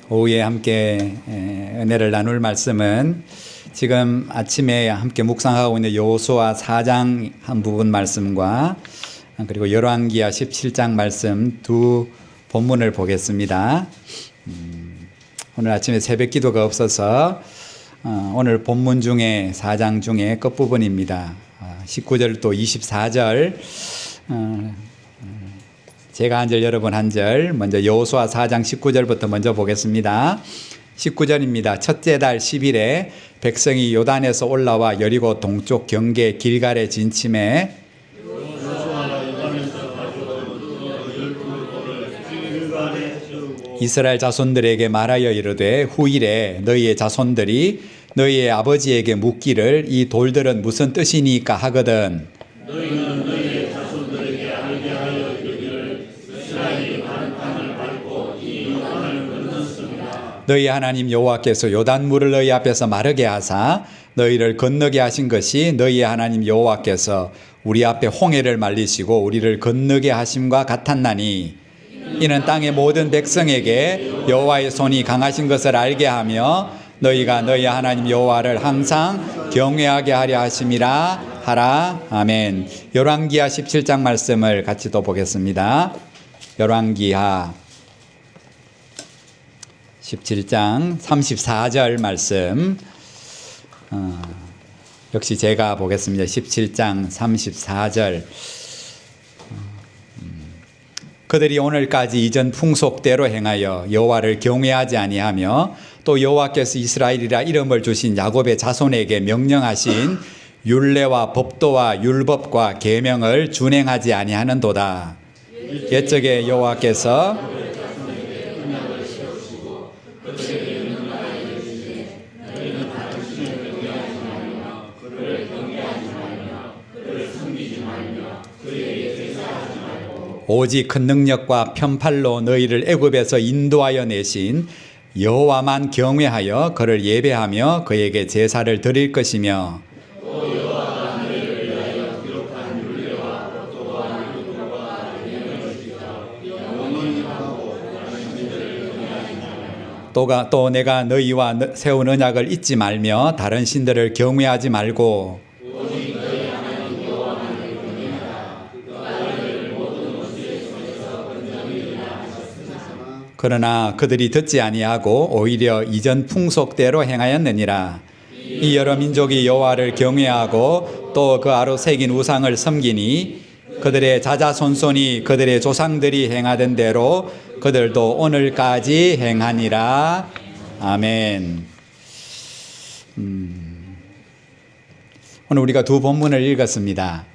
오후에 함께 은혜를 나눌 말씀은 지금 아침에 함께 묵상하고 있는 여호수아 4장 한 부분 말씀과 그리고 열왕기하 17장 말씀 두 본문을 보겠습니다. 오늘 아침에 새벽 기도가 없어서 오늘 본문 중에 4장 중에 끝부분입니다. 19절 또 24절 제가 한 절 여러분 한 절 먼저 여호수아 4장 19절부터 먼저 보겠습니다. 19절입니다. 첫째 달 10일에 백성이 요단에서 올라와 여리고 동쪽 경계 길갈에 진침해 이스라엘 자손들에게 말하여 이르되 후일에 너희의 자손들이 너희의 아버지에게 묻기를 이 돌들은 무슨 뜻이니까 하거든 너희는 너희의 자손들에게 알게 하여 이르기를 이스라엘이 많은 땅을 밟고 이 요단을 건넜습니다. 너희 하나님 여호와께서 요단물을 너희 앞에서 마르게 하사 너희를 건너게 하신 것이 너희의 하나님 여호와께서 우리 앞에 홍해를 말리시고 우리를 건너게 하심과 같았나니 이는 땅의 모든 백성에게 여호와의 손이 강하신 것을 알게 하며 너희가 너희 하나님 여호와를 항상 경외하게 하려 하심이라 하라. 아멘. 열왕기하 17장 말씀을 같이 또 보겠습니다. 열왕기하 17장 34절 말씀 역시 제가 보겠습니다. 17장 34절 그들이 오늘까지 이전 풍속대로 행하여 여호와를 경외하지 아니하며 또 여호와께서 이스라엘이라 이름을 주신 야곱의 자손에게 명령하신 율례와 법도와 율법과 계명을 준행하지 아니하는도다. 옛적에 여호와께서 오직 큰 능력과 편팔로 너희를 애굽에서 인도하여 내신 여호와만 경외하여 그를 예배하며 그에게 제사를 드릴 것이며 또 내가 너희와 세운 언약을 잊지 말며 다른 신들을 경외하지 말고 그러나 그들이 듣지 아니하고 오히려 이전 풍속대로 행하였느니라. 이 여러 민족이 여호와를 경외하고 또 그 아로 새긴 우상을 섬기니 그들의 자자손손이 그들의 조상들이 행하던 대로 그들도 오늘까지 행하니라. 아멘. 오늘 우리가 두 본문을 읽었습니다.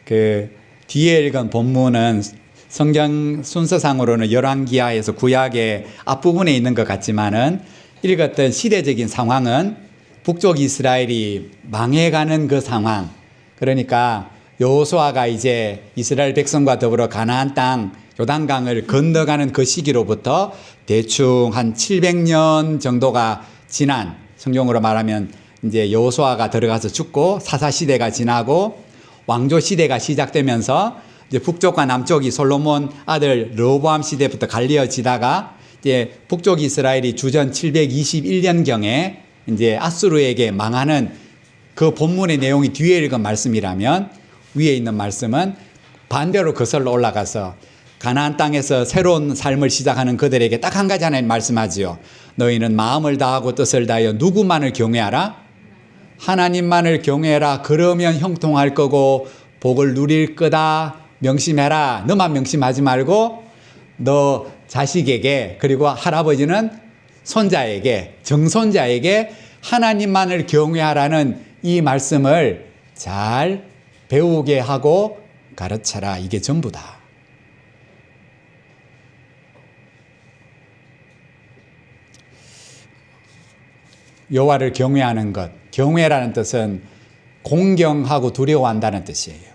그 뒤에 읽은 본문은 성경 순서상으로는 열왕기하에서 구약의 앞부분에 있는 것 같지만은 읽었던 시대적인 상황은 북쪽 이스라엘이 망해가는 그 상황. 그러니까 여호수아가 이제 이스라엘 백성과 더불어 가나안 땅 요단강을 건너가는 그 시기로부터 대충 한 700년 정도가 지난, 성경으로 말하면 이제 여호수아가 들어가서 죽고 사사 시대가 지나고 왕조 시대가 시작되면서 이제 북쪽과 남쪽이 솔로몬 아들 르호보암 시대부터 갈리어지다가 이제 북쪽 이스라엘이 주전 721년경에 이제 아수르에게 망하는 그 본문의 내용이 뒤에 읽은 말씀이라면 위에 있는 말씀은 반대로 거슬러 올라가서 가나안 땅에서 새로운 삶을 시작하는 그들에게 딱 한 가지 하나님 말씀하지요. 너희는 마음을 다하고 뜻을 다하여 누구만을 경외하라? 하나님만을 경외하라. 그러면 형통할 거고 복을 누릴 거다. 명심해라. 너만 명심하지 말고 너 자식에게 그리고 할아버지는 손자에게 정손자에게 하나님만을 경외하라는 이 말씀을 잘 배우게 하고 가르쳐라. 이게 전부다. 여호와를 경외하는 것. 경외라는 뜻은 공경하고 두려워한다는 뜻이에요.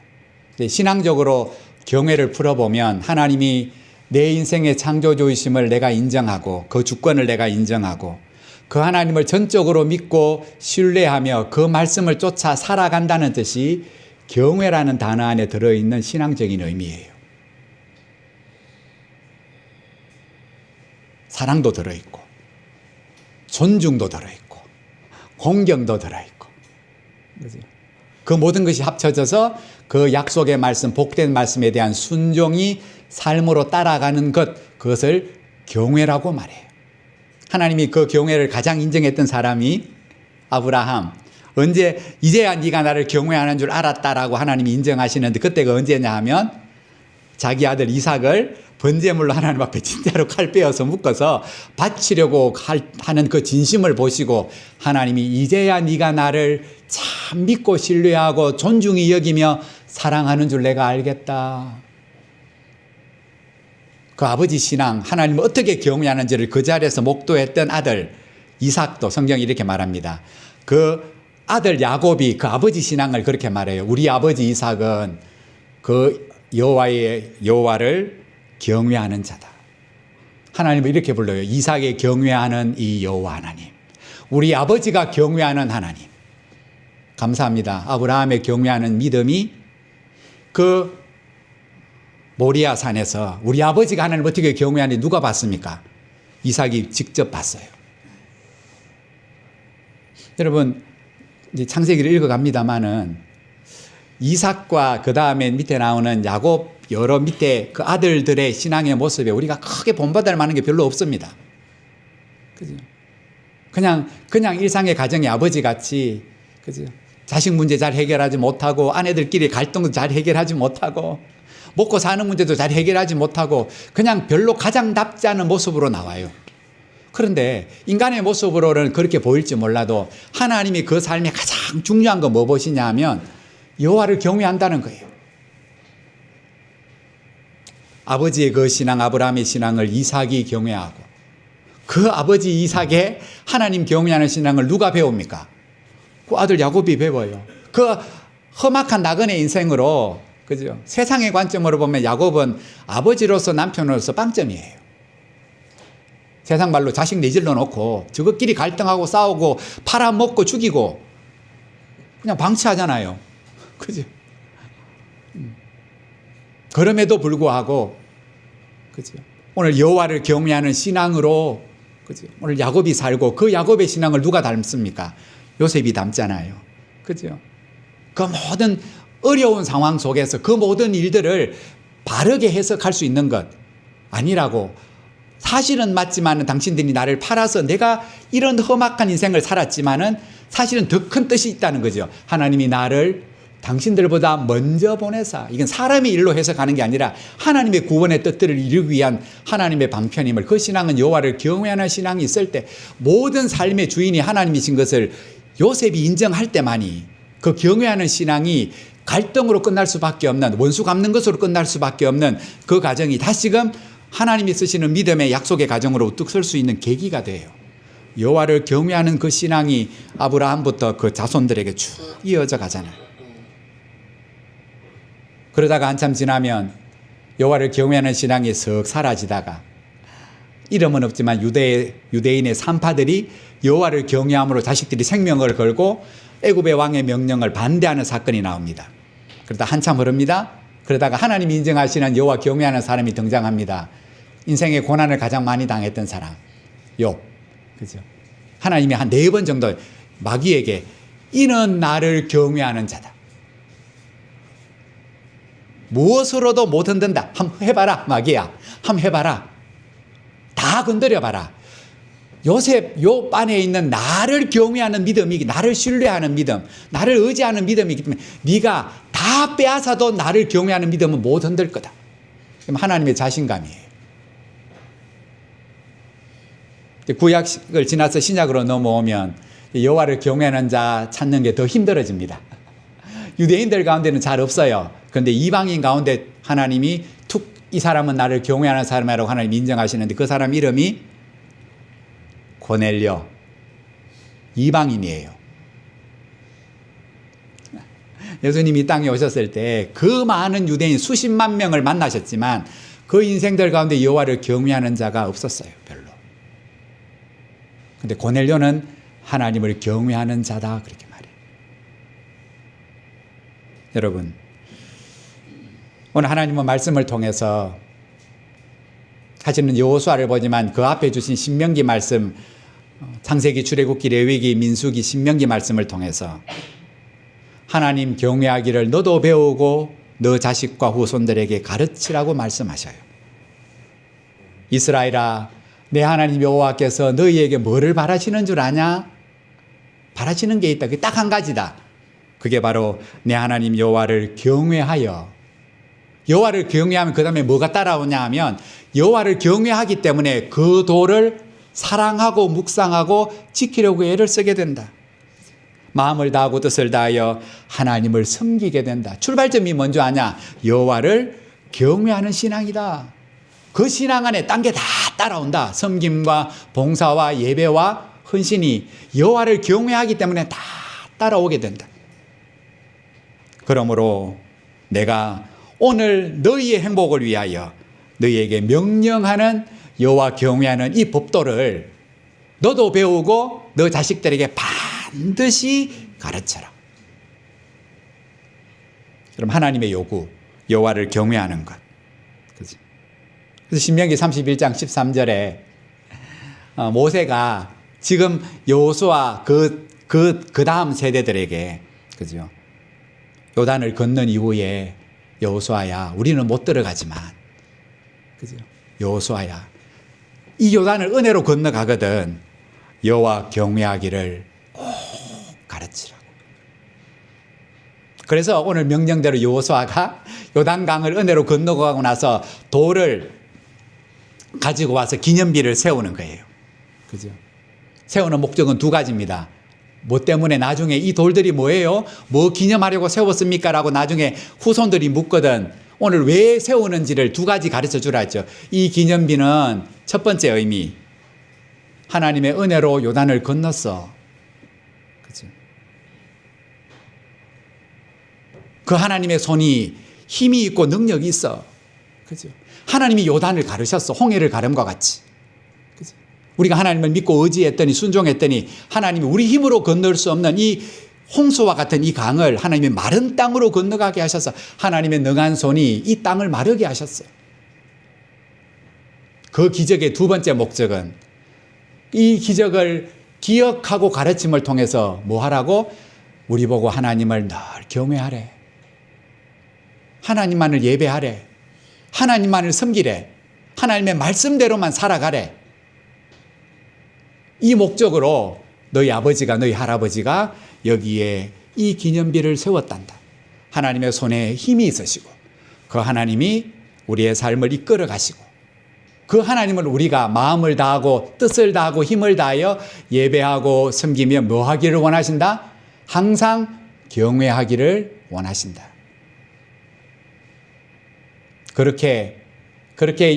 신앙적으로 경외를 풀어보면 하나님이 내 인생의 창조주이심을 내가 인정하고 그 주권을 내가 인정하고 그 하나님을 전적으로 믿고 신뢰하며 그 말씀을 쫓아 살아간다는 뜻이 경외라는 단어 안에 들어있는 신앙적인 의미예요. 사랑도 들어있고 존중도 들어있고 공경도 들어있고 그죠? 그 모든 것이 합쳐져서 그 약속의 말씀, 복된 말씀에 대한 순종이 삶으로 따라가는 그것을 경외라고 말해요. 하나님이 그 경외를 가장 인정했던 사람이 아브라함. 언제 이제야 네가 나를 경외하는 줄 알았다라고 하나님이 인정하시는데 그때가 언제냐 하면 자기 아들 이삭을 번제물로 하나님 앞에 진짜로 칼 빼어서 묶어서 바치려고 하는 그 진심을 보시고 하나님이 이제야 네가 나를 참 믿고 신뢰하고 존중히 여기며 사랑하는 줄 내가 알겠다. 그 아버지 신앙, 하나님을 어떻게 경외하는지를 그 자리에서 목도했던 아들 이삭도 성경이 이렇게 말합니다. 그 아들 야곱이 그 아버지 신앙을 그렇게 말해요. 우리 아버지 이삭은 그 여호와를 경외하는 자다. 하나님을 이렇게 불러요. 이삭의 경외하는 이 여호와 하나님. 우리 아버지가 경외하는 하나님. 감사합니다. 아브라함의 경외하는 믿음이 그 모리아 산에서 우리 아버지가 하나님을 어떻게 경외하는지 누가 봤습니까? 이삭이 직접 봤어요. 여러분 이제 창세기를 읽어갑니다마는 이삭과 그 다음에 밑에 나오는 야곱 여러 밑에 그 아들들의 신앙의 모습에 우리가 크게 본받을 만한 게 별로 없습니다. 그죠? 그냥 일상의 가정의 아버지 같이, 그죠? 자식 문제 잘 해결하지 못하고 아내들끼리 갈등도 잘 해결하지 못하고 먹고 사는 문제도 잘 해결하지 못하고 그냥 별로 가장답지 않은 모습으로 나와요. 그런데 인간의 모습으로는 그렇게 보일지 몰라도 하나님이 그 삶에 가장 중요한 거 뭐 보시냐 하면 여호와를 경외한다는 거예요. 아버지의 그 신앙, 아브라함의 신앙을 이삭이 경외하고 그 아버지 이삭의 하나님 경외하는 신앙을 누가 배웁니까? 그 아들 야곱이 배워요. 그 험악한 나그네 인생으로, 그죠? 세상의 관점으로 보면 야곱은 아버지로서 남편으로서 빵점이에요. 세상 말로 자식 내질러 놓고 저것끼리 갈등하고 싸우고 팔아먹고 죽이고 그냥 방치하잖아요. 그죠? 그럼에도 불구하고, 그죠? 오늘 여호와를 경외하는 신앙으로, 그죠? 오늘 야곱이 살고 그 야곱의 신앙을 누가 닮습니까? 요셉이 닮잖아요. 그죠? 그 모든 어려운 상황 속에서 그 모든 일들을 바르게 해석할 수 있는 것 아니라고. 사실은 맞지만 당신들이 나를 팔아서 내가 이런 험악한 인생을 살았지만은 사실은 더 큰 뜻이 있다는 거죠. 하나님이 나를 당신들보다 먼저 보내사. 이건 사람의 일로 해석하는 게 아니라 하나님의 구원의 뜻들을 이루기 위한 하나님의 방편임을, 그 신앙은 여호와를 경외하는 신앙이 있을 때 모든 삶의 주인이 하나님이신 것을 요셉이 인정할 때만이 그 경외하는 신앙이 갈등으로 끝날 수밖에 없는, 원수 갚는 것으로 끝날 수밖에 없는 그 가정이 다시금 하나님이 쓰시는 믿음의 약속의 가정으로 우뚝 설 수 있는 계기가 돼요. 여호와를 경외하는 그 신앙이 아브라함부터 그 자손들에게 쭉 이어져 가잖아요. 그러다가 한참 지나면 여호와를 경외하는 신앙이 썩 사라지다가 이름은 없지만 유대인의 산파들이 여호와를 경외함으로 자식들이 생명을 걸고 애굽의 왕의 명령을 반대하는 사건이 나옵니다. 그러다 한참 흐릅니다. 그러다가 하나님이 인정하시는 여호와 경외하는 사람이 등장합니다. 인생의 고난을 가장 많이 당했던 사람, 욥. 그죠? 하나님이 한 4번 정도 마귀에게 이는 나를 경외하는 자다. 무엇으로도 못 흔든다. 한번 해봐라, 마귀야. 한번 해봐라. 다 건드려봐라. 욥 안에 있는 나를 경외하는 믿음이, 나를 신뢰하는 믿음, 나를 의지하는 믿음이기 때문에 네가 다 빼앗아도 나를 경외하는 믿음은 못 흔들 거다. 그럼 하나님의 자신감이에요. 구약을 지나서 신약으로 넘어오면 여호와를 경외하는 자 찾는 게 더 힘들어집니다. 유대인들 가운데는 잘 없어요. 그런데 이방인 가운데 하나님이 이 사람은 나를 경외하는 사람이라고 하나님이 인정하시는데 그 사람 이름이 고넬료, 이방인이에요. 예수님이 이 땅에 오셨을 때 그 많은 유대인 수십만 명을 만나셨지만 그 인생들 가운데 여호와를 경외하는 자가 없었어요. 별로. 근데 고넬료는 하나님을 경외하는 자다, 그렇게 말해요. 여러분, 오늘 하나님은 말씀을 통해서 사실은 여호수아를 보지만 그 앞에 주신 신명기 말씀, 창세기, 출애굽기, 레위기, 민수기, 신명기 말씀을 통해서 하나님 경외하기를 너도 배우고 너 자식과 후손들에게 가르치라고 말씀하셔요. 이스라엘아, 내 하나님 여호와께서 너희에게 뭐를 바라시는 줄 아냐? 바라시는 게 있다. 그게 딱 한 가지다. 그게 바로 내 하나님 여호와를 경외하여, 여호와를 경외하면 그 다음에 뭐가 따라오냐 하면 여호와를 경외하기 때문에 그 도를 사랑하고 묵상하고 지키려고 애를 쓰게 된다. 마음을 다하고 뜻을 다하여 하나님을 섬기게 된다. 출발점이 뭔지 아냐? 여호와를 경외하는 신앙이다. 그 신앙 안에 딴 게 다 따라온다. 섬김과 봉사와 예배와 헌신이 여호와를 경외하기 때문에 다 따라오게 된다. 그러므로 내가 오늘 너희의 행복을 위하여 너희에게 명령하는 여호와 경외하는 이 법도를 너도 배우고 너 자식들에게 반드시 가르쳐라. 그럼 하나님의 요구, 여호와를 경외하는 것. 그렇지? 그래서 신명기 31장 13절에 모세가 지금 여호수아 그 다음 세대들에게, 그죠? 요단을 건넌 이후에 여호수아야, 우리는 못 들어가지만, 그죠? 여호수아야, 이 요단을 은혜로 건너가거든 여호와 경외하기를 꼭 가르치라고. 그래서 오늘 명령대로 여호수아가 요단강을 은혜로 건너가고 나서 돌을 가지고 와서 기념비를 세우는 거예요. 그죠? 세우는 목적은 두 가지입니다. 뭐 때문에 나중에 이 돌들이 뭐예요? 뭐 기념하려고 세웠습니까? 라고 나중에 후손들이 묻거든. 오늘 왜 세우는지를 두 가지 가르쳐 주라 했죠. 이 기념비는 첫 번째 의미, 하나님의 은혜로 요단을 건넜어. 그죠? 그 하나님의 손이 힘이 있고 능력이 있어. 그죠? 하나님이 요단을 가르셨어. 홍해를 가름과 같이. 그죠? 우리가 하나님을 믿고 의지했더니, 순종했더니 하나님이 우리 힘으로 건널 수 없는 이 홍수와 같은 이 강을 하나님의 마른 땅으로 건너가게 하셔서 하나님의 능한 손이 이 땅을 마르게 하셨어요. 그 기적의 두 번째 목적은 이 기적을 기억하고 가르침을 통해서 뭐 하라고? 우리 보고 하나님을 늘 경외하래. 하나님만을 예배하래. 하나님만을 섬기래. 하나님의 말씀대로만 살아가래. 이 목적으로 너희 아버지가, 너희 할아버지가 여기에 이 기념비를 세웠단다. 하나님의 손에 힘이 있으시고 그 하나님이 우리의 삶을 이끌어 가시고 그 하나님을 우리가 마음을 다하고 뜻을 다하고 힘을 다하여 예배하고 섬기며 뭐 하기를 원하신다? 항상 경외하기를 원하신다. 그렇게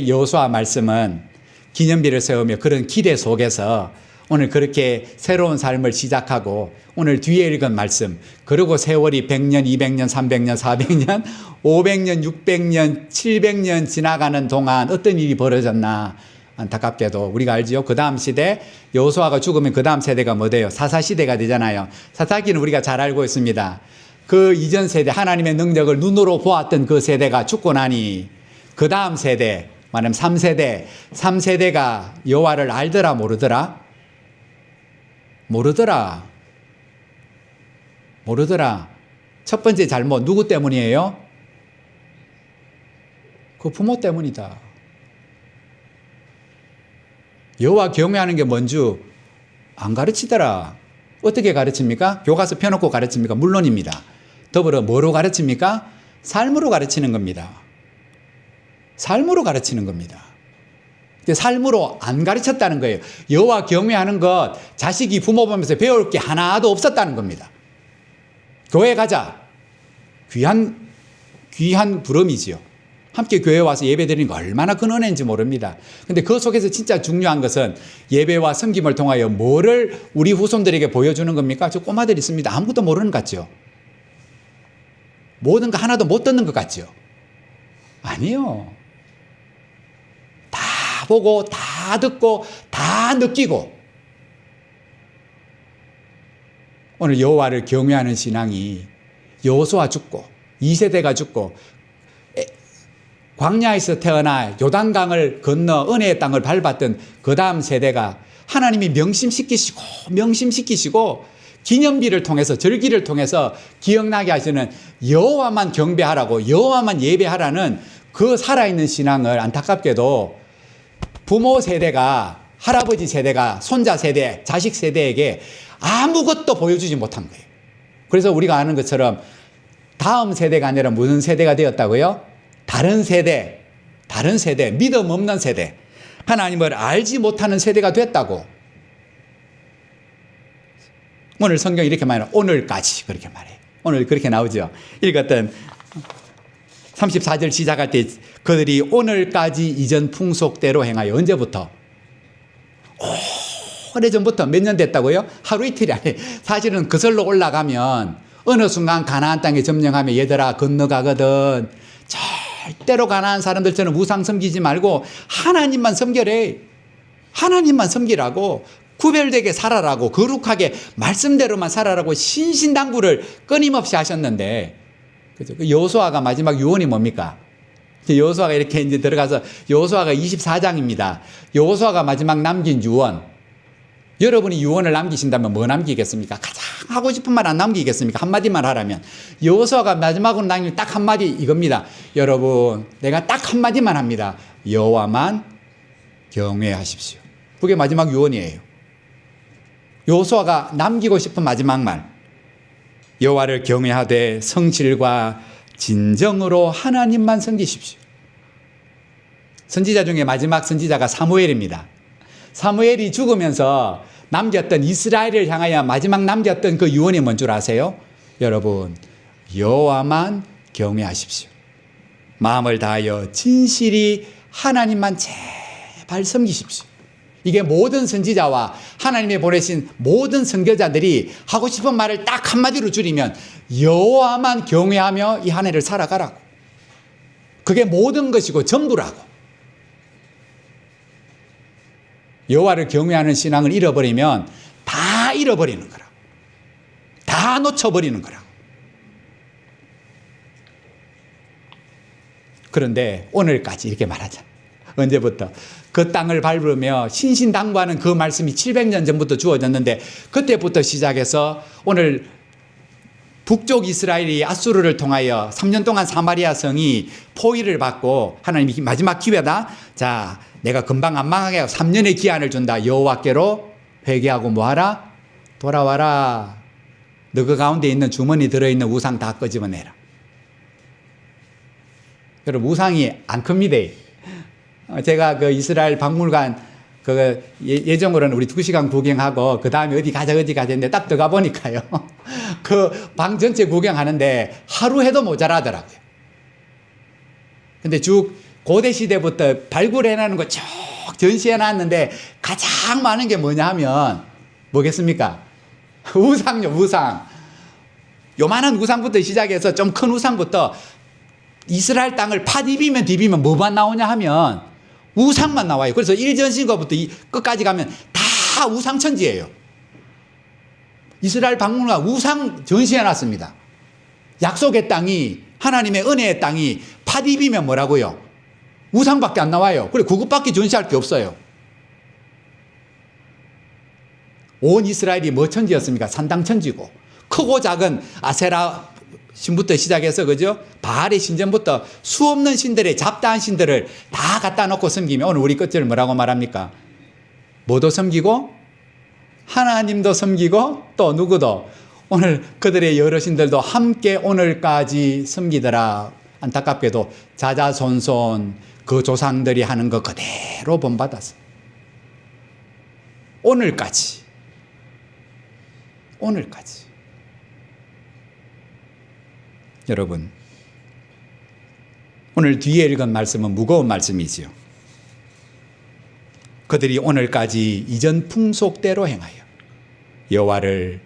여호수아 말씀은 기념비를 세우며 그런 기대 속에서 오늘 그렇게 새로운 삶을 시작하고 오늘 뒤에 읽은 말씀, 그리고 세월이 100년, 200년, 300년, 400년, 500년, 600년, 700년 지나가는 동안 어떤 일이 벌어졌나. 안타깝게도 우리가 알지요. 그 다음 시대, 여호수아가 죽으면 그 다음 세대가 뭐 돼요? 사사시대가 되잖아요. 사사기는 우리가 잘 알고 있습니다. 그 이전 세대, 하나님의 능력을 눈으로 보았던 그 세대가 죽고 나니 그 다음 세대, 말하면 3세대가 여호와를 알더라 모르더라? 모르더라. 첫 번째 잘못 누구 때문이에요? 그 부모 때문이다. 여호와 경외하는 게 뭔지 안 가르치더라. 어떻게 가르칩니까? 교과서 펴놓고 가르칩니까? 물론입니다. 더불어 뭐로 가르칩니까? 삶으로 가르치는 겁니다. 삶으로 가르치는 겁니다. 근데 삶으로 안 가르쳤다는 거예요. 여호와 경외하는 것 자식이 부모 보면서 배울 게 하나도 없었다는 겁니다. 교회 가자. 귀한 부름이지요. 함께 교회 와서 예배 드리는 거 얼마나 큰 은혜인지 모릅니다. 근데 그 속에서 진짜 중요한 것은 예배와 섬김을 통하여 뭐를 우리 후손들에게 보여주는 겁니까? 저 꼬마들 있습니다. 아무것도 모르는 것 같죠? 모든 거 하나도 못 듣는 것 같죠? 아니요. 다 보고 다 듣고 다 느끼고 오늘 여호와를 경외하는 신앙이 여호수아 죽고 2세대가 죽고 광야에서 태어나 요단강을 건너 은혜의 땅을 밟았던 그 다음 세대가 하나님이 명심시키시고 기념비를 통해서 절기를 통해서 기억나게 하시는 여호와만 경배하라고 여호와만 예배하라는 그 살아있는 신앙을 안타깝게도 부모 세대가 할아버지 세대가 손자 세대 자식 세대에게 아무것도 보여주지 못한 거예요. 그래서 우리가 아는 것처럼 다음 세대가 아니라 무슨 세대가 되었다고요? 다른 세대 믿음 없는 세대 하나님을 알지 못하는 세대가 됐다고. 오늘 성경이 이렇게 말해요. 오늘까지 그렇게 말해요. 오늘 그렇게 나오죠. 읽었던 34절 시작할 때 그들이 오늘까지 이전 풍속대로 행하여 언제부터? 오래전부터 몇 년 됐다고요? 하루 이틀이 아니에요. 사실은 그슬로 올라가면 어느 순간 가나안 땅에 점령하면 얘들아 건너가거든. 절대로 가나안 사람들처럼 우상 섬기지 말고 하나님만 섬겨래. 하나님만 섬기라고 구별되게 살아라고 거룩하게 말씀대로만 살아라고 신신당부를 끊임없이 하셨는데 그죠? 그 여호수아가 마지막 유언이 뭡니까? 여호수아가 이렇게 이제 들어가서 여호수아가 24장입니다. 여호수아가 마지막 남긴 유언. 여러분이 유언을 남기신다면 뭐 남기겠습니까? 가장 하고 싶은 말 안 남기겠습니까? 한마디만 하라면. 여호수아가 마지막으로 남긴 딱 한마디 이겁니다. 여러분, 내가 딱 한마디만 합니다. 여호와만 경외하십시오. 그게 마지막 유언이에요. 여호수아가 남기고 싶은 마지막 말. 여호와를 경외하되 성실과 진정으로 하나님만 섬기십시오. 선지자 중에 마지막 선지자가 사무엘입니다. 사무엘이 죽으면서 남겼던 이스라엘을 향하여 마지막 남겼던 그 유언이 뭔 줄 아세요? 여러분, 여호와만 경외하십시오. 마음을 다하여 진실이 하나님만 제발 섬기십시오. 이게 모든 선지자와 하나님이 보내신 모든 선교자들이 하고 싶은 말을 딱 한마디로 줄이면 여호와만 경외하며 이 한 해를 살아가라고. 그게 모든 것이고 전부라고. 여호와를 경외하는 신앙을 잃어버리면 다 잃어버리는 거라고. 다 놓쳐버리는 거라고. 그런데 오늘까지 이렇게 말하자. 언제부터? 그 땅을 밟으며 신신당부하는 그 말씀이 700년 전부터 주어졌는데 그때부터 시작해서 오늘 북쪽 이스라엘이 아수르를 통하여 3년 동안 사마리아 성이 포위를 받고 하나님이 마지막 기회다. 자, 내가 금방 안 망하게 하고 3년의 기한을 준다. 여호와께로 회개하고 뭐하라? 돌아와라. 너 그 가운데 있는 주머니 들어있는 우상 다 끄집어내라. 여러분 우상이 안 큽니다. 제가 그 이스라엘 박물관 그 예정으로는 우리 2시간 구경하고 그 다음에 어디 가자 했는데 딱 들어가 보니까요. 그 방 전체 구경하는데 하루 해도 모자라더라고요. 근데 쭉 고대 시대부터 발굴해내는 거 쭉 전시해놨는데 가장 많은 게 뭐냐 하면 뭐겠습니까? 우상요, 우상. 요만한 우상부터 시작해서 좀 큰 우상부터 이스라엘 땅을 디비면 뭐만 나오냐 하면 우상만 나와요. 그래서 일전신거부터 끝까지 가면 다 우상천지예요. 이스라엘 박물관 우상 전시해놨습니다. 약속의 땅이 하나님의 은혜의 땅이 파디비면 뭐라고요? 우상밖에 안 나와요. 그래 그것밖에 전시할 게 없어요. 온 이스라엘이 뭐 천지였습니까? 산당천지고 크고 작은 아세라 신부터 시작해서 그죠? 바알의 신전부터 수없는 신들의 잡다한 신들을 다 갖다 놓고 섬기면 오늘 우리 끝절 뭐라고 말합니까? 뭐도 섬기고 하나님도 섬기고 또 누구도 오늘 그들의 여러 신들도 함께 오늘까지 섬기더라. 안타깝게도 자자손손 그 조상들이 하는 거 그대로 본받았어. 오늘까지. 여러분, 오늘 뒤에 읽은 말씀은 무거운 말씀이지요. 그들이 오늘까지 이전 풍속대로 행하여 여호와를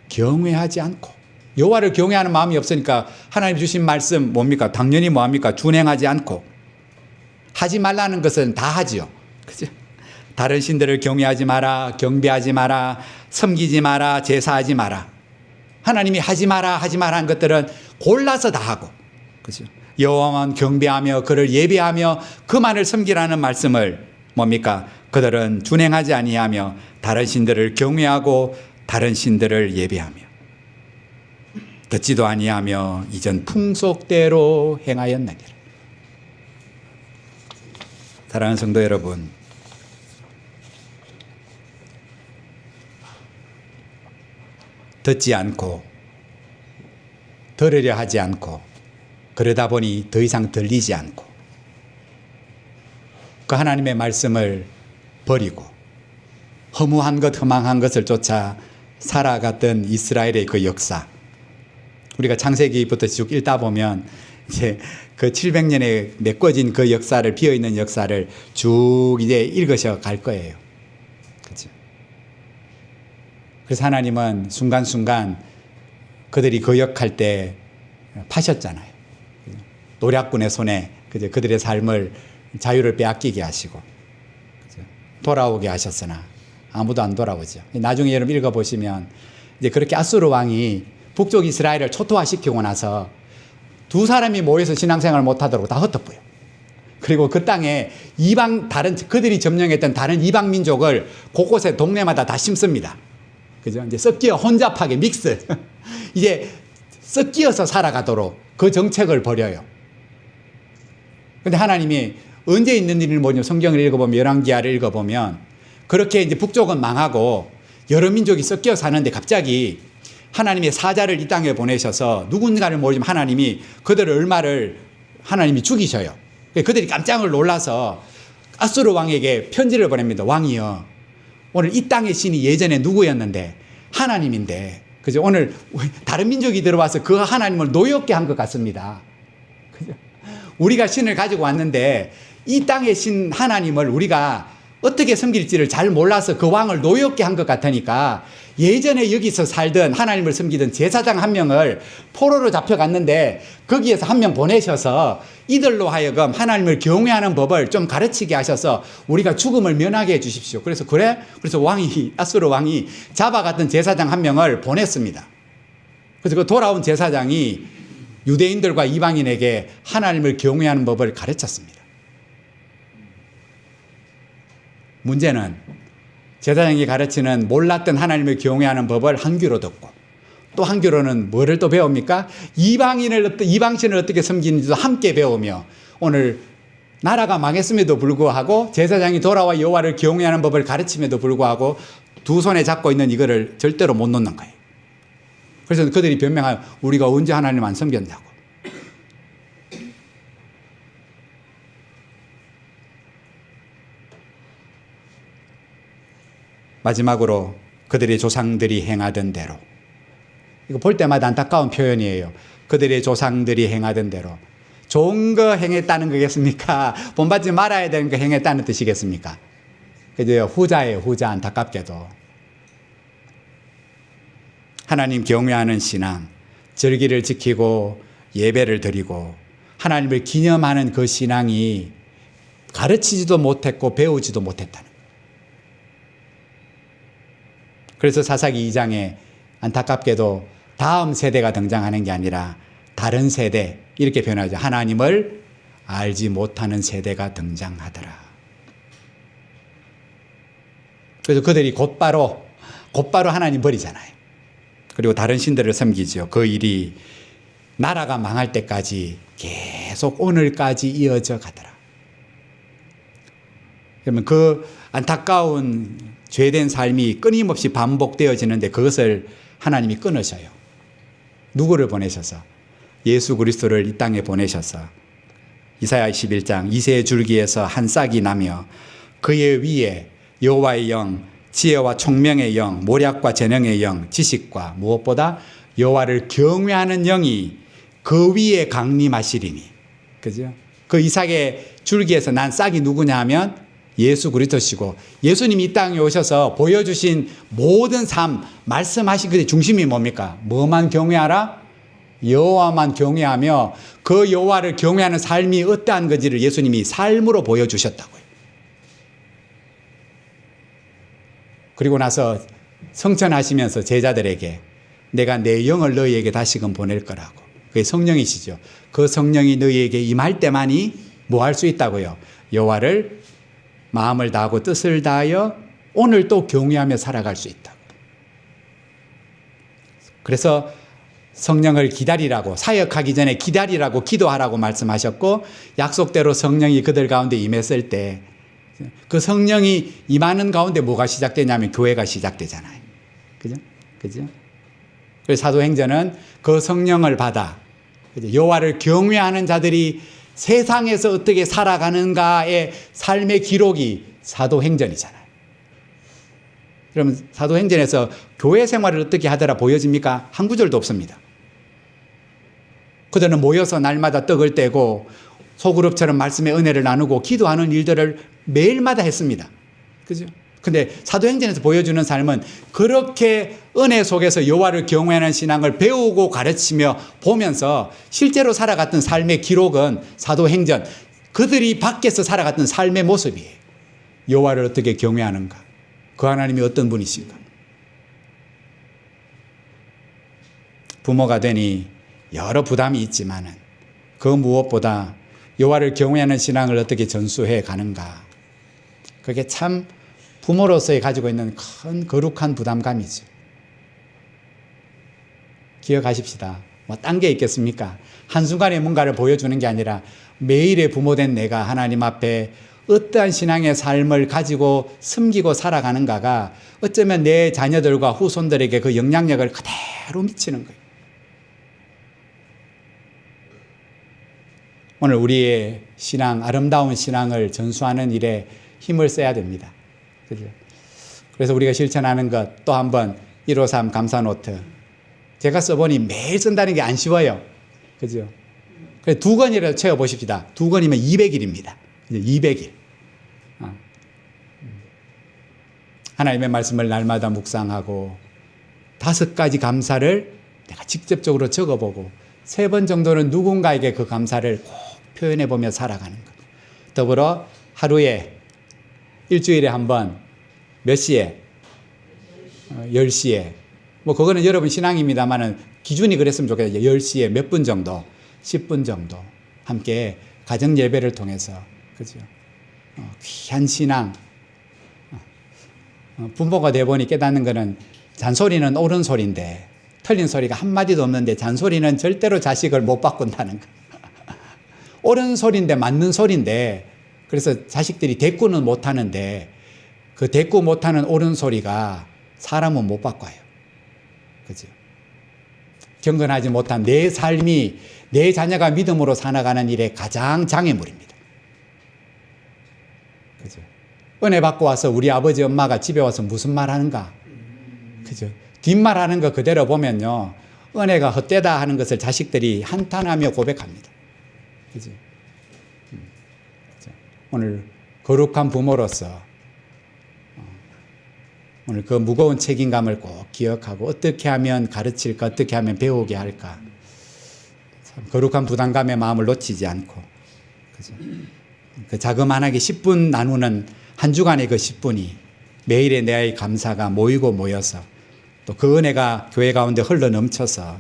경외하지 않고, 여호와를 경외하는 마음이 없으니까 하나님 주신 말씀 뭡니까? 당연히 뭐합니까? 준행하지 않고. 하지 말라는 것은 다 하지요. 그죠? 다른 신들을 경외하지 마라, 경배하지 마라, 섬기지 마라, 제사하지 마라. 하나님이 하지 마라 하는 것들은 골라서 다 하고, 그죠? 여호와만 경배하며 그를 예배하며 그만을 섬기라는 말씀을 뭡니까? 그들은 준행하지 아니하며 다른 신들을 경외하고 다른 신들을 예배하며 듣지도 아니하며 이전 풍속대로 행하였느니라. 사랑하는 성도 여러분, 듣지 않고 들으려 하지 않고 그러다 보니 더 이상 들리지 않고 그 하나님의 말씀을 버리고 허무한 것 허망한 것을 쫓아 살아갔던 이스라엘의 그 역사, 우리가 창세기부터 쭉 읽다 보면 이제 그 700년에 메꿔진 그 역사를, 비어있는 역사를 쭉 이제 읽으셔 갈 거예요. 그렇죠? 그래서 하나님은 순간순간 그들이 거역할 때 파셨잖아요. 노략군의 손에 그들의 삶을, 자유를 빼앗기게 하시고 돌아오게 하셨으나 아무도 안 돌아오죠. 나중에 여러분 읽어보시면 이제 그렇게 아수르 왕이 북쪽 이스라엘을 초토화시키고 나서 두 사람이 모여서 신앙생활을 못하도록 다 흩어버려요. 그리고 그 땅에 그들이 점령했던 다른 이방 민족을 곳곳에 동네마다 다 심습니다. 그죠? 이제 섞여 혼잡하게 믹스. 이제 섞여서 살아가도록 그 정책을 벌여요. 근데 하나님이 언제 있는 일을 뭐냐, 성경을 읽어보면, 열왕기하를 읽어보면, 그렇게 이제 북쪽은 망하고 여러 민족이 섞여 사는데 갑자기 하나님의 사자를 이 땅에 보내셔서 누군가를 모르지만 하나님이 그들을 얼마를 하나님이 죽이셔요. 그들이 깜짝 놀라서 아수르 왕에게 편지를 보냅니다. 왕이여, 오늘 이 땅의 신이 예전에 누구였는데 하나님인데, 그죠? 오늘 다른 민족이 들어와서 그 하나님을 노엽게 한 것 같습니다. 그죠? 우리가 신을 가지고 왔는데 이 땅의 신 하나님을 우리가 어떻게 섬길지를 잘 몰라서 그 왕을 노엽게 한 것 같으니까 예전에 여기서 살던 하나님을 섬기던 제사장 한 명을 포로로 잡혀갔는데 거기에서 한 명 보내셔서 이들로 하여금 하나님을 경외하는 법을 좀 가르치게 하셔서 우리가 죽음을 면하게 해 주십시오. 그래서 아수르 왕이 잡아갔던 제사장 한 명을 보냈습니다. 그래서 그 돌아온 제사장이 유대인들과 이방인에게 하나님을 경외하는 법을 가르쳤습니다. 문제는 제사장이 가르치는 몰랐던 하나님을 경외하는 법을 한 귀로 듣고 또 한 귀로는 뭐를 또 배웁니까? 이방신을 어떻게 섬기는지도 함께 배우며 오늘 나라가 망했음에도 불구하고 제사장이 돌아와 여호와를 경외하는 법을 가르침에도 불구하고 두 손에 잡고 있는 이거를 절대로 못 놓는 거예요. 그래서 그들이 변명하여 우리가 언제 하나님 안 섬겼냐고. 마지막으로 그들의 조상들이 행하던 대로, 이거 볼 때마다 안타까운 표현이에요. 그들의 조상들이 행하던 대로. 좋은 거 행했다는 거겠습니까? 본받지 말아야 되는 거 행했다는 뜻이겠습니까? 그죠? 후자예요, 후자. 안타깝게도. 하나님 경외하는 신앙, 절기를 지키고 예배를 드리고 하나님을 기념하는 그 신앙이 가르치지도 못했고 배우지도 못했다는 거예요. 그래서 사사기 2장에 안타깝게도 다음 세대가 등장하는 게 아니라 다른 세대, 이렇게 표현하죠. 하나님을 알지 못하는 세대가 등장하더라. 그래서 그들이 곧바로 하나님 버리잖아요. 그리고 다른 신들을 섬기죠. 그 일이 나라가 망할 때까지 계속 오늘까지 이어져 가더라. 그러면 그 안타까운 죄된 삶이 끊임없이 반복되어지는데 그것을 하나님이 끊으셔요. 누구를 보내셔서? 예수 그리스도를 이 땅에 보내셔서 이사야 21장 이새의 줄기에서 한 싹이 나며 그의 위에 여호와의 영, 지혜와 총명의 영, 모략과 재능의 영, 지식과 무엇보다 여호와를 경외하는 영이 그 위에 강림하시리니. 그죠? 그 이삭의 줄기에서 난 싹이 누구냐 하면 예수 그리스도시고, 예수님이 이 땅에 오셔서 보여주신 모든 삶, 말씀하신 그 중심이 뭡니까? 뭐만 경외하라? 여호와만 경외하며 그 여호와를 경외하는 삶이 어떠한 건지를 예수님이 삶으로 보여주셨다고요. 그리고 나서 성천하시면서 제자들에게 내가 내 영을 너희에게 다시금 보낼 거라고. 그게 성령이시죠. 그 성령이 너희에게 임할 때만이 뭐 할 수 있다고요? 여호와를 마음을 다하고 뜻을 다하여 오늘 또 경외하며 살아갈 수 있다. 그래서 성령을 기다리라고, 사역하기 전에 기다리라고 기도하라고 말씀하셨고, 약속대로 성령이 그들 가운데 임했을 때 그 성령이 임하는 가운데 뭐가 시작되냐면 교회가 시작되잖아요. 그죠? 그죠? 그래서 사도행전은 그 성령을 받아 여호와를 경외하는 자들이 세상에서 어떻게 살아가는가의 삶의 기록이 사도행전이잖아요. 그러면 사도행전에서 교회 생활을 어떻게 하더라 보여집니까? 한 구절도 없습니다. 그들은 모여서 날마다 떡을 떼고 소그룹처럼 말씀의 은혜를 나누고 기도하는 일들을 매일마다 했습니다. 그죠? 근데 사도행전에서 보여주는 삶은 그렇게 은혜 속에서 여호와를 경외하는 신앙을 배우고 가르치며 보면서 실제로 살아갔던 삶의 기록은 사도행전, 그들이 밖에서 살아갔던 삶의 모습이에요. 여호와를 어떻게 경외하는가? 그 하나님이 어떤 분이신가? 부모가 되니 여러 부담이 있지만은 그 무엇보다 여호와를 경외하는 신앙을 어떻게 전수해 가는가? 그게 참 부모로서의 가지고 있는 큰 거룩한 부담감이죠. 기억하십시다. 뭐 딴 게 있겠습니까? 한순간에 뭔가를 보여주는 게 아니라 매일의 부모된 내가 하나님 앞에 어떠한 신앙의 삶을 가지고 숨기고 살아가는가가 어쩌면 내 자녀들과 후손들에게 그 영향력을 그대로 미치는 거예요. 오늘 우리의 신앙, 아름다운 신앙을 전수하는 일에 힘을 써야 됩니다. 그죠? 그래서 우리가 실천하는 것 또 한번 153 감사노트. 제가 써보니 매일 쓴다는 게 안 쉬워요. 그죠? 그래서 2권이라도 채워보십시다. 2권이면 200일입니다. 200일. 하나님의 말씀을 날마다 묵상하고 5가지 감사를 내가 직접적으로 적어보고 3번 정도는 누군가에게 그 감사를 꼭 표현해보며 살아가는 것. 더불어 하루에 일주일에 한 번 몇 시에? 10시에. 뭐 그거는 여러분 신앙입니다만은 기준이 그랬으면 좋겠어요. 10시에 몇 분 정도, 10분 정도 함께 가정 예배를 통해서, 그죠? 귀한 신앙. 부모가 돼 보니 깨닫는 거는 잔소리는 옳은 소리인데 틀린 소리가 한마디도 없는데 잔소리는 절대로 자식을 못 바꾼다는 거. 옳은 소리인데 맞는 소리인데 그래서 자식들이 대꾸는 못하는데 그 대꾸 못하는 옳은 소리가 사람은 못 바꿔요. 그죠? 경건하지 못한 내 삶이 내 자녀가 믿음으로 살아가는 일에 가장 장애물입니다. 그죠? 은혜 받고 와서 우리 아버지 엄마가 집에 와서 무슨 말 하는가? 그죠? 뒷말 하는 거 그대로 보면요. 은혜가 헛되다 하는 것을 자식들이 한탄하며 고백합니다. 그죠? 오늘 거룩한 부모로서 오늘 그 무거운 책임감을 꼭 기억하고 어떻게 하면 가르칠까, 어떻게 하면 배우게 할까. 참 거룩한 부담감의 마음을 놓치지 않고, 그죠? 그 자그만하게 10분 나누는 한 주간의 그 10분이 매일의 내 감사가 모이고 모여서 또 그 은혜가 교회 가운데 흘러 넘쳐서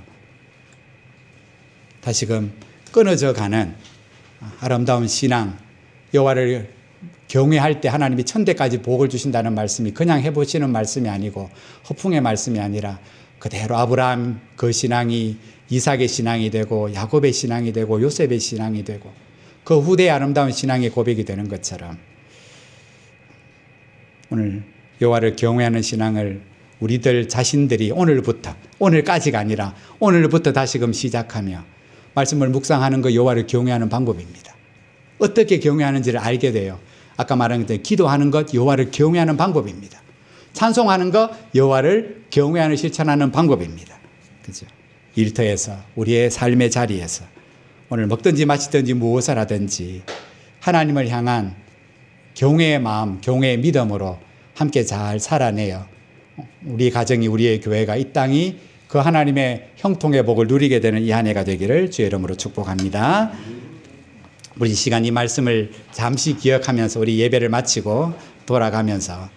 다시금 끊어져 가는 아름다운 신앙, 여호와를 경외할 때 하나님이 천대까지 복을 주신다는 말씀이 그냥 해보시는 말씀이 아니고 허풍의 말씀이 아니라 그대로 아브라함 그 신앙이 이삭의 신앙이 되고 야곱의 신앙이 되고 요셉의 신앙이 되고 그 후대의 아름다운 신앙의 고백이 되는 것처럼 오늘 여호와를 경외하는 신앙을 우리들 자신들이 오늘까지가 아니라 오늘부터 다시금 시작하며 말씀을 묵상하는 거 여호와를 경외하는 방법입니다. 어떻게 경외하는지를 알게 돼요. 아까 말한 것처럼 기도하는 것 여호와를 경외하는 방법입니다. 찬송하는 것 여호와를 경외하는 실천하는 방법입니다. 그죠? 일터에서 우리의 삶의 자리에서 오늘 먹든지 마시든지 무엇을 하든지 하나님을 향한 경외의 마음, 경외의 믿음으로 함께 잘 살아내요. 우리 가정이 우리의 교회가 이 땅이 그 하나님의 형통의 복을 누리게 되는 이 한 해가 되기를 주의 이름으로 축복합니다. 우리 시간 이 말씀을 잠시 기억하면서 우리 예배를 마치고 돌아가면서